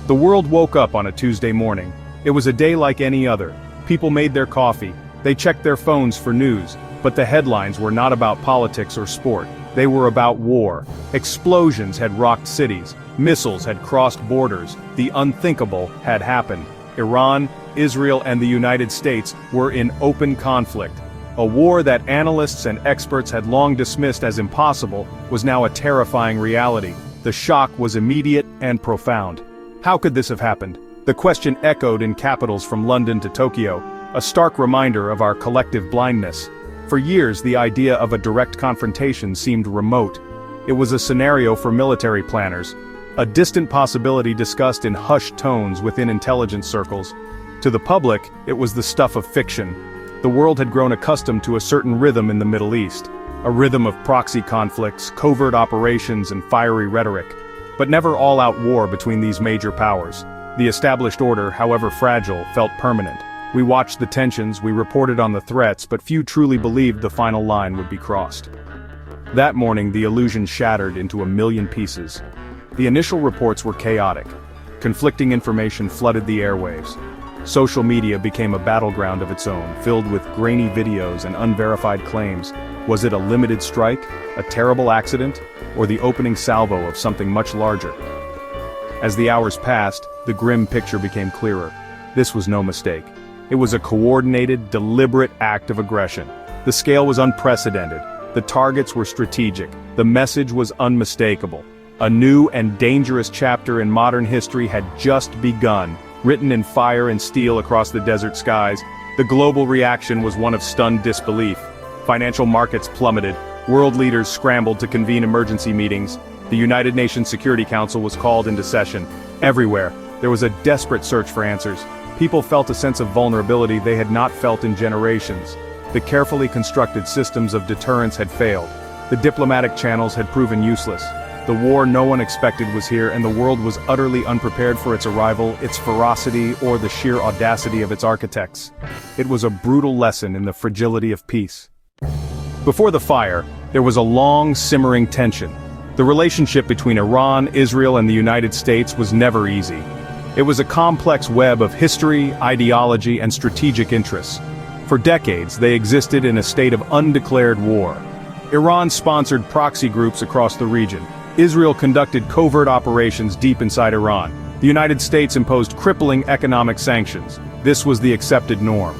The world woke up on a Tuesday morning. It was a day like any other. People made their coffee, they checked their phones for news, but the headlines were not about politics or sport. They were about war. Explosions had rocked cities, missiles had crossed borders, the unthinkable had happened. Iran, Israel, and the United States were in open conflict. A war that analysts and experts had long dismissed as impossible was now a terrifying reality. The shock was immediate and profound. How could this have happened? The question echoed in capitals from London to Tokyo, a stark reminder of our collective blindness. For years, the idea of a direct confrontation seemed remote. It was a scenario for military planners, a distant possibility discussed in hushed tones within intelligence circles. To the public, it was the stuff of fiction. The world had grown accustomed to a certain rhythm in the Middle East, a rhythm of proxy conflicts, covert operations, and fiery rhetoric. But never all-out war between these major powers. The established order, however fragile, felt permanent. We watched the tensions, we reported on the threats, but few truly believed the final line would be crossed. That morning, the illusion shattered into a million pieces. The initial reports were chaotic. Conflicting information flooded the airwaves. Social media became a battleground of its own, filled with grainy videos and unverified claims. Was it a limited strike, a terrible accident, or the opening salvo of something much larger? As the hours passed, the grim picture became clearer. This was no mistake. It was a coordinated, deliberate act of aggression. The scale was unprecedented. The targets were strategic. The message was unmistakable. A new and dangerous chapter in modern history had just begun, written in fire and steel across the desert skies. The global reaction was one of stunned disbelief. Financial markets plummeted. World leaders scrambled to convene emergency meetings. The United Nations Security Council was called into session. Everywhere, there was a desperate search for answers. People felt a sense of vulnerability they had not felt in generations. The carefully constructed systems of deterrence had failed. The diplomatic channels had proven useless. The war no one expected was here, and the world was utterly unprepared for its arrival, its ferocity, or the sheer audacity of its architects. It was a brutal lesson in the fragility of peace. Before the fire, there was a long, simmering tension. The relationship between Iran, Israel, and the United States was never easy. It was a complex web of history, ideology, and strategic interests. For decades, they existed in a state of undeclared war. Iran sponsored proxy groups across the region. Israel conducted covert operations deep inside Iran. The United States imposed crippling economic sanctions. This was the accepted norm.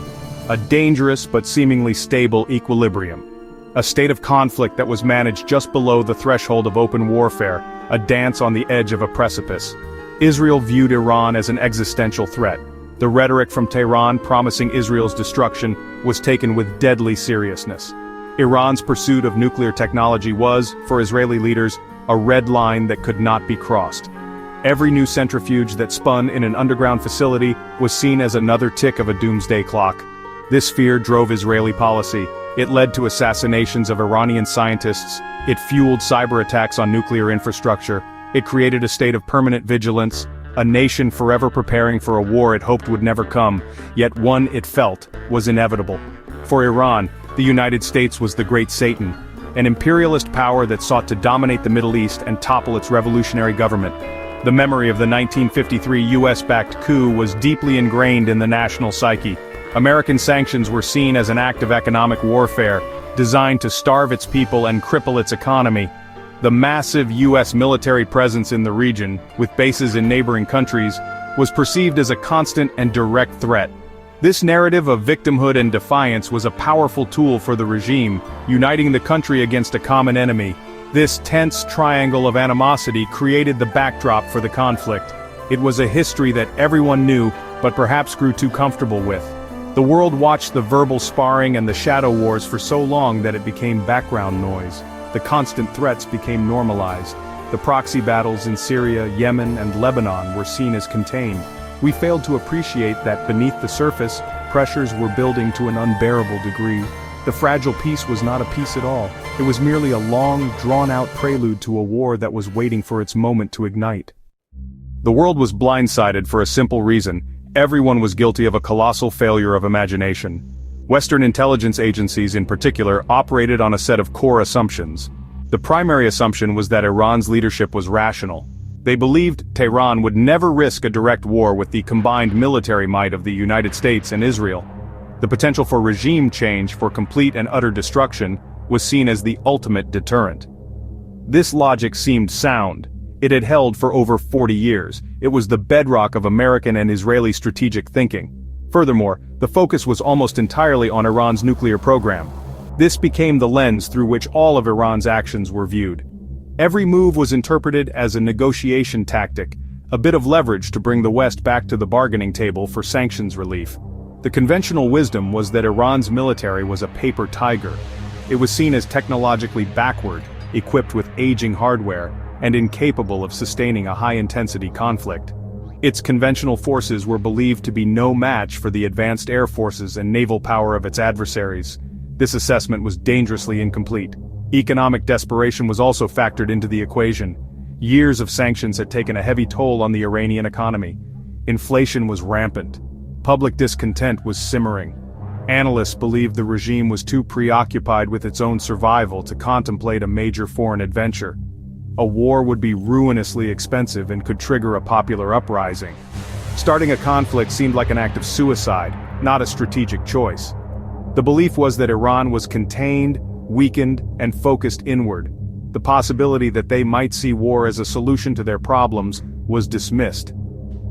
A dangerous but seemingly stable equilibrium. A state of conflict that was managed just below the threshold of open warfare, a dance on the edge of a precipice. Israel viewed Iran as an existential threat. The rhetoric from Tehran promising Israel's destruction was taken with deadly seriousness. Iran's pursuit of nuclear technology was, for Israeli leaders, a red line that could not be crossed. Every new centrifuge that spun in an underground facility was seen as another tick of a doomsday clock. This fear drove Israeli policy. It led to assassinations of Iranian scientists. It fueled cyber attacks on nuclear infrastructure. It created a state of permanent vigilance, a nation forever preparing for a war it hoped would never come, yet one it felt was inevitable. For Iran, the United States was the great Satan, an imperialist power that sought to dominate the Middle East and topple its revolutionary government. The memory of the 1953 US-backed coup was deeply ingrained in the national psyche. American sanctions were seen as an act of economic warfare, designed to starve its people and cripple its economy. The massive US military presence in the region, with bases in neighboring countries, was perceived as a constant and direct threat. This narrative of victimhood and defiance was a powerful tool for the regime, uniting the country against a common enemy. This tense triangle of animosity created the backdrop for the conflict. It was a history that everyone knew, but perhaps grew too comfortable with. The world watched the verbal sparring and the shadow wars for so long that it became background noise. The constant threats became normalized. The proxy battles in Syria, Yemen, and Lebanon were seen as contained. We failed to appreciate that beneath the surface, pressures were building to an unbearable degree. The fragile peace was not a peace at all. It was merely a long, drawn-out prelude to a war that was waiting for its moment to ignite. The world was blindsided for a simple reason. Everyone was guilty of a colossal failure of imagination. Western intelligence agencies in particular operated on a set of core assumptions. The primary assumption was that Iran's leadership was rational. They believed Tehran would never risk a direct war with the combined military might of the United States and Israel. The potential for regime change, for complete and utter destruction, was seen as the ultimate deterrent. This logic seemed sound. It had held for over 40 years. It was the bedrock of American and Israeli strategic thinking. Furthermore, the focus was almost entirely on Iran's nuclear program. This became the lens through which all of Iran's actions were viewed. Every move was interpreted as a negotiation tactic, a bit of leverage to bring the West back to the bargaining table for sanctions relief. The conventional wisdom was that Iran's military was a paper tiger. It was seen as technologically backward, equipped with aging hardware, and incapable of sustaining a high-intensity conflict. Its conventional forces were believed to be no match for the advanced air forces and naval power of its adversaries. This assessment was dangerously incomplete. Economic desperation was also factored into the equation. Years of sanctions had taken a heavy toll on the Iranian economy. Inflation was rampant. Public discontent was simmering. Analysts believed the regime was too preoccupied with its own survival to contemplate a major foreign adventure. A war would be ruinously expensive and could trigger a popular uprising. Starting a conflict seemed like an act of suicide, not a strategic choice. The belief was that Iran was contained, weakened, and focused inward. The possibility that they might see war as a solution to their problems was dismissed.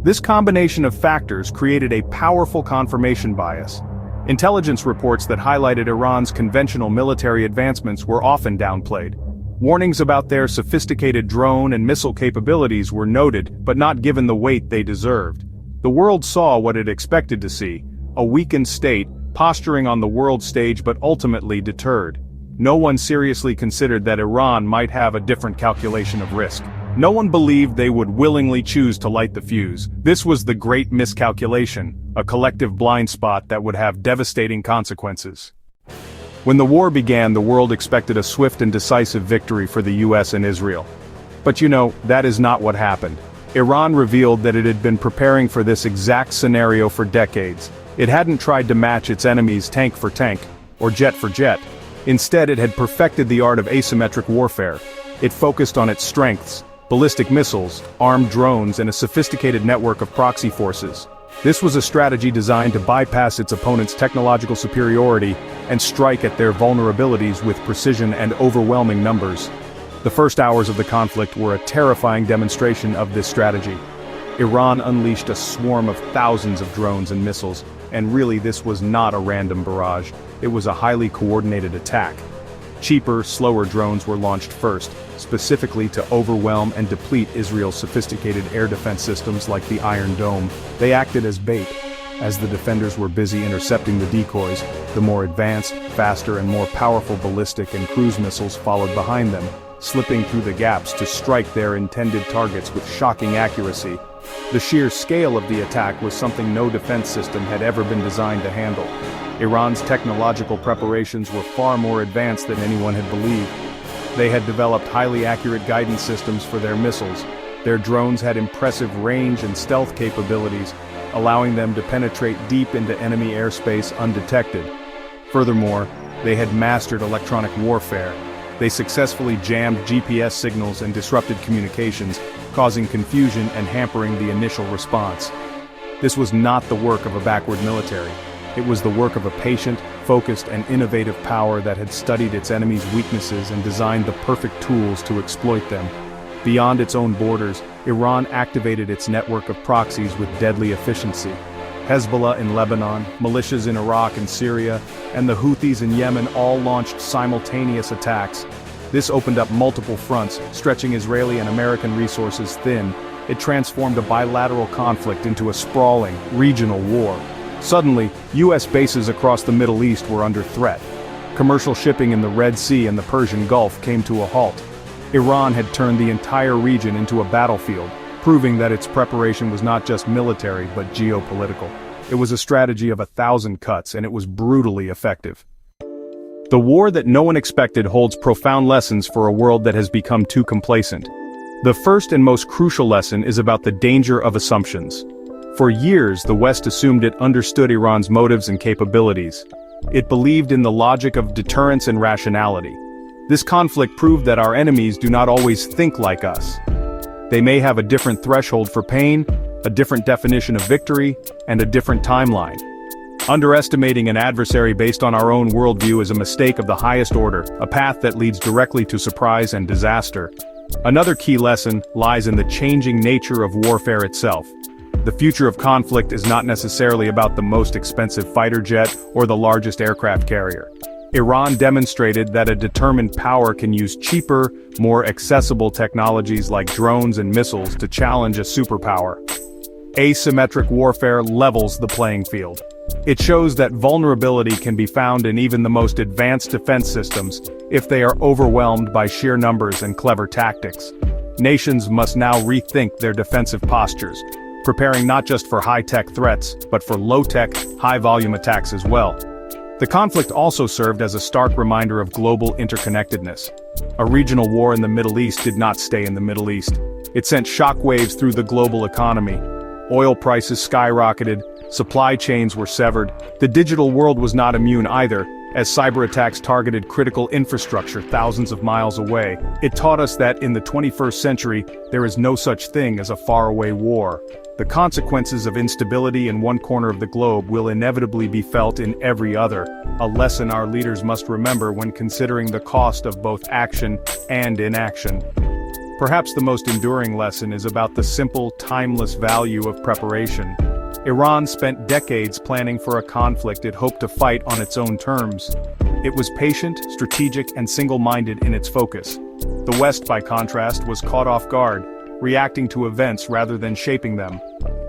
This combination of factors created a powerful confirmation bias. Intelligence reports that highlighted Iran's conventional military advancements were often downplayed. Warnings about their sophisticated drone and missile capabilities were noted, but not given the weight they deserved. The world saw what it expected to see, a weakened state, posturing on the world stage but ultimately deterred. No one seriously considered that Iran might have a different calculation of risk. No one believed they would willingly choose to light the fuse. This was the great miscalculation, a collective blind spot that would have devastating consequences. When the war began, the world expected a swift and decisive victory for the US and Israel. But that is not what happened. Iran revealed that it had been preparing for this exact scenario for decades. It hadn't tried to match its enemies tank for tank, or jet for jet. Instead, it had perfected the art of asymmetric warfare. It focused on its strengths: ballistic missiles, armed drones, and a sophisticated network of proxy forces. This was a strategy designed to bypass its opponent's technological superiority and strike at their vulnerabilities with precision and overwhelming numbers. The first hours of the conflict were a terrifying demonstration of this strategy. Iran unleashed a swarm of thousands of drones and missiles, and really this was not a random barrage, it was a highly coordinated attack. Cheaper, slower drones were launched first, specifically to overwhelm and deplete Israel's sophisticated air defense systems like the Iron Dome. They acted as bait. As the defenders were busy intercepting the decoys, the more advanced, faster, and more powerful ballistic and cruise missiles followed behind them, slipping through the gaps to strike their intended targets with shocking accuracy. The sheer scale of the attack was something no defense system had ever been designed to handle. Iran's technological preparations were far more advanced than anyone had believed. They had developed highly accurate guidance systems for their missiles. Their drones had impressive range and stealth capabilities, allowing them to penetrate deep into enemy airspace undetected. Furthermore, they had mastered electronic warfare. They successfully jammed GPS signals and disrupted communications, causing confusion and hampering the initial response. This was not the work of a backward military. It was the work of a patient, focused, and innovative power that had studied its enemy's weaknesses and designed the perfect tools to exploit them. Beyond its own borders, Iran activated its network of proxies with deadly efficiency. Hezbollah in Lebanon, militias in Iraq and Syria, and the Houthis in Yemen all launched simultaneous attacks. This opened up multiple fronts, stretching Israeli and American resources thin. It transformed a bilateral conflict into a sprawling, regional war. Suddenly, U.S. bases across the Middle East were under threat. Commercial shipping in the Red Sea and the Persian Gulf came to a halt. Iran had turned the entire region into a battlefield, proving that its preparation was not just military but geopolitical. It was a strategy of 1,000 cuts, and it was brutally effective. The war that no one expected holds profound lessons for a world that has become too complacent. The first and most crucial lesson is about the danger of assumptions. For years, the West assumed it understood Iran's motives and capabilities. It believed in the logic of deterrence and rationality. This conflict proved that our enemies do not always think like us. They may have a different threshold for pain, a different definition of victory, and a different timeline. Underestimating an adversary based on our own worldview is a mistake of the highest order, a path that leads directly to surprise and disaster. Another key lesson lies in the changing nature of warfare itself. The future of conflict is not necessarily about the most expensive fighter jet or the largest aircraft carrier. Iran demonstrated that a determined power can use cheaper, more accessible technologies like drones and missiles to challenge a superpower. Asymmetric warfare levels the playing field. It shows that vulnerability can be found in even the most advanced defense systems if they are overwhelmed by sheer numbers and clever tactics. Nations must now rethink their defensive postures, preparing not just for high-tech threats, but for low-tech, high-volume attacks as well. The conflict also served as a stark reminder of global interconnectedness. A regional war in the Middle East did not stay in the Middle East. It sent shockwaves through the global economy. Oil prices skyrocketed, supply chains were severed. The digital world was not immune either, as cyber attacks targeted critical infrastructure thousands of miles away. It taught us that in the 21st century, there is no such thing as a faraway war. The consequences of instability in one corner of the globe will inevitably be felt in every other, a lesson our leaders must remember when considering the cost of both action and inaction. Perhaps the most enduring lesson is about the simple, timeless value of preparation. Iran spent decades planning for a conflict it hoped to fight on its own terms. It was patient, strategic, and single-minded in its focus. The West, by contrast, was caught off guard, reacting to events rather than shaping them.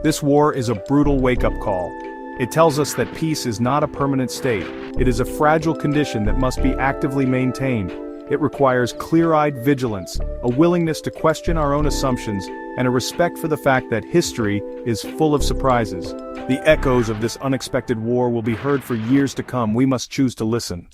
This war is a brutal wake-up call. It tells us that peace is not a permanent state. It is a fragile condition that must be actively maintained. It requires clear-eyed vigilance, a willingness to question our own assumptions, and a respect for the fact that history is full of surprises. The echoes of this unexpected war will be heard for years to come. We must choose to listen.